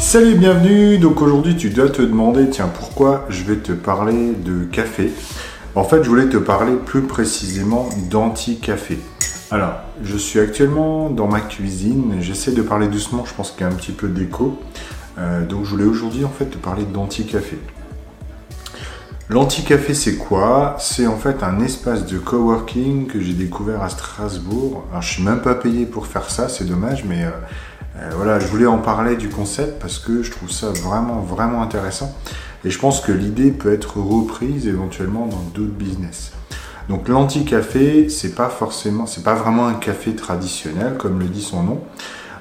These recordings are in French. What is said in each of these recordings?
Salut, bienvenue. Donc aujourd'hui tu dois te demander, tiens, pourquoi je vais te parler de café. En fait, je voulais te parler plus précisément d'anti-café. Alors, je suis actuellement dans ma cuisine, j'essaie de parler doucement, je pense qu'il y a un petit peu d'écho. Donc je voulais aujourd'hui en fait te parler d'anti-café. L'anti-café c'est quoi? C'est en fait un espace de coworking que j'ai découvert à Strasbourg. Alors je suis même pas payé pour faire ça, c'est dommage, mais voilà, je voulais en parler du concept parce que je trouve ça vraiment intéressant. Et je pense que l'idée peut être reprise éventuellement dans d'autres business. Donc l'anti-café, c'est pas vraiment un café traditionnel comme le dit son nom.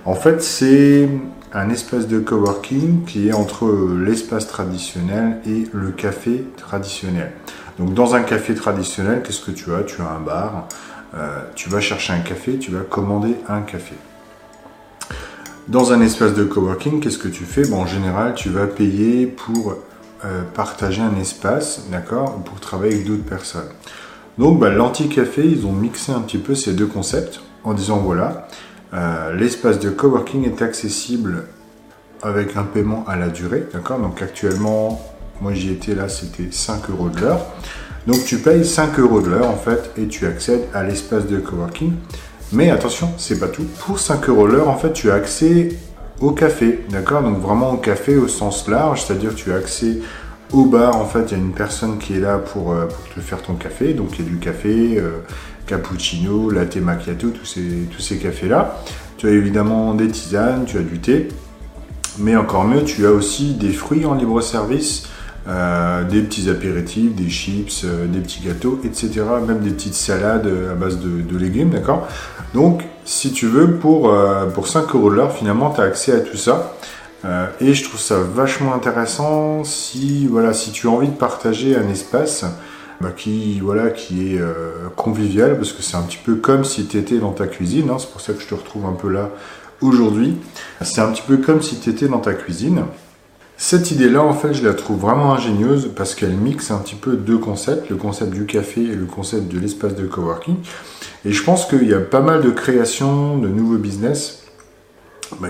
En fait, c'est un espace de coworking qui est entre l'espace traditionnel et le café traditionnel. Donc dans un café traditionnel, qu'est-ce que tu as? Tu as un bar, tu vas chercher un café, tu vas commander un café. Dans un espace de coworking, qu'est-ce que tu fais? Bon, en général, tu vas payer pour partager un espace, d'accord, pour travailler avec d'autres personnes. Donc l'anti-café, ils ont mixé un petit peu ces deux concepts en disant voilà, l'espace de coworking est accessible avec un paiement à la durée, d'accord. Donc actuellement, moi j'y étais là, c'était 5 € de l'heure. Donc tu payes 5 € de l'heure en fait et tu accèdes à l'espace de coworking. Mais attention, c'est pas tout. Pour 5 € l'heure, en fait, tu as accès au café, d'accord. Donc vraiment au café au sens large, c'est-à-dire tu as accès au bar. En fait, il y a une personne qui est là pour te faire ton café. Donc il y a du café, cappuccino, latte macchiato, tous ces cafés-là. Tu as évidemment des tisanes, tu as du thé. Mais encore mieux, tu as aussi des fruits en libre service, des petits apéritifs, des chips, des petits gâteaux, etc. Même des petites salades à base de légumes, d'accord. Donc, si tu veux, pour 5 € de l'heure, finalement, tu as accès à tout ça. Et je trouve ça vachement intéressant si tu as envie de partager un espace qui est convivial, parce que c'est un petit peu comme si tu étais dans ta cuisine, hein, c'est pour ça que je te retrouve un peu là aujourd'hui. C'est un petit peu comme si tu étais dans ta cuisine. Cette idée-là, en fait, je la trouve vraiment ingénieuse parce qu'elle mixe un petit peu deux concepts, le concept du café et le concept de l'espace de coworking. Et je pense qu'il y a pas mal de créations, de nouveaux business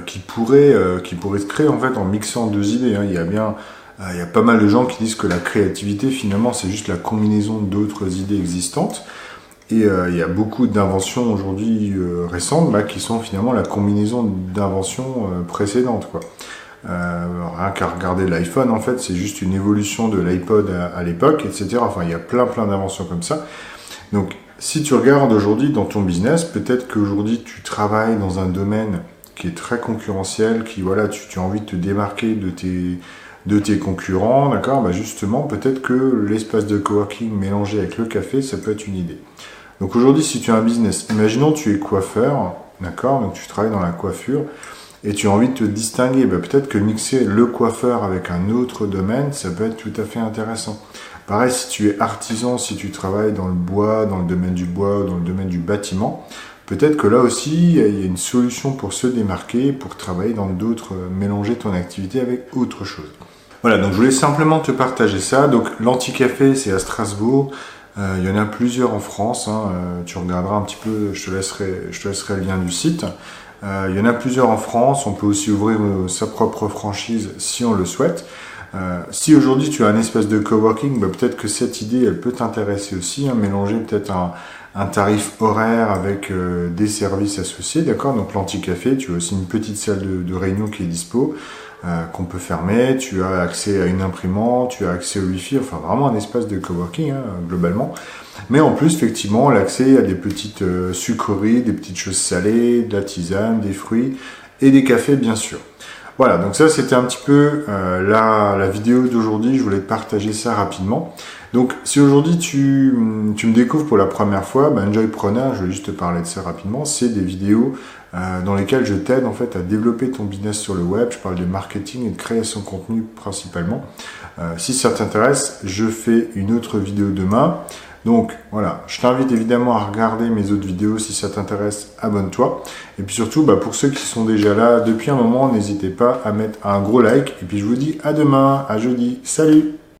qui pourraient se créer en fait en mixant deux idées, hein. Il y a pas mal de gens qui disent que la créativité, finalement, c'est juste la combinaison d'autres idées existantes. Et il y a beaucoup d'inventions aujourd'hui récentes qui sont finalement la combinaison d'inventions précédentes, quoi. Rien qu'à regarder l'iPhone, en fait, c'est juste une évolution de l'iPod à l'époque, etc. Enfin, il y a plein d'inventions comme ça. Donc, si tu regardes aujourd'hui dans ton business, peut-être qu'aujourd'hui, tu travailles dans un domaine qui est très concurrentiel, tu as envie de te démarquer de tes concurrents, d'accord. Justement, peut-être que l'espace de coworking mélangé avec le café, ça peut être une idée. Donc aujourd'hui, si tu as un business, imaginons tu es coiffeur, d'accord, donc tu travailles dans la coiffure, et tu as envie de te distinguer, peut-être que mixer le coiffeur avec un autre domaine, ça peut être tout à fait intéressant. Pareil, si tu es artisan, si tu travailles dans le bois, dans le domaine du bois, dans le domaine du bâtiment, peut-être que là aussi, il y a une solution pour se démarquer, pour travailler dans d'autres, mélanger ton activité avec autre chose. Voilà, donc je voulais simplement te partager ça. Donc l'anti-café, c'est à Strasbourg. Il y en a plusieurs en France, hein. Tu regarderas un petit peu, je te laisserai le lien du site. Il y en a plusieurs en France, on peut aussi ouvrir sa propre franchise si on le souhaite. Si aujourd'hui tu as un espace de coworking, peut-être que cette idée elle peut t'intéresser aussi, hein, mélanger peut-être un tarif horaire avec des services associés, d'accord. Donc l'anti-café, tu as aussi une petite salle de réunion qui est dispo, qu'on peut fermer, tu as accès à une imprimante, tu as accès au Wi-Fi, enfin vraiment un espace de coworking, hein, globalement. Mais en plus, effectivement, l'accès à des petites sucreries, des petites choses salées, de la tisane, des fruits et des cafés, bien sûr. Voilà, donc ça, c'était un petit peu la vidéo d'aujourd'hui. Je voulais te partager ça rapidement. Donc, si aujourd'hui, tu me découvres pour la première fois, Enjoypreneur, je vais juste te parler de ça rapidement. C'est des vidéos dans lesquelles je t'aide en fait à développer ton business sur le web. Je parle de marketing et de création de contenu principalement. Si ça t'intéresse, je fais une autre vidéo demain. Donc voilà, je t'invite évidemment à regarder mes autres vidéos. Si ça t'intéresse, abonne-toi. Et puis surtout, pour ceux qui sont déjà là depuis un moment, n'hésitez pas à mettre un gros like. Et puis je vous dis à demain, à jeudi. Salut!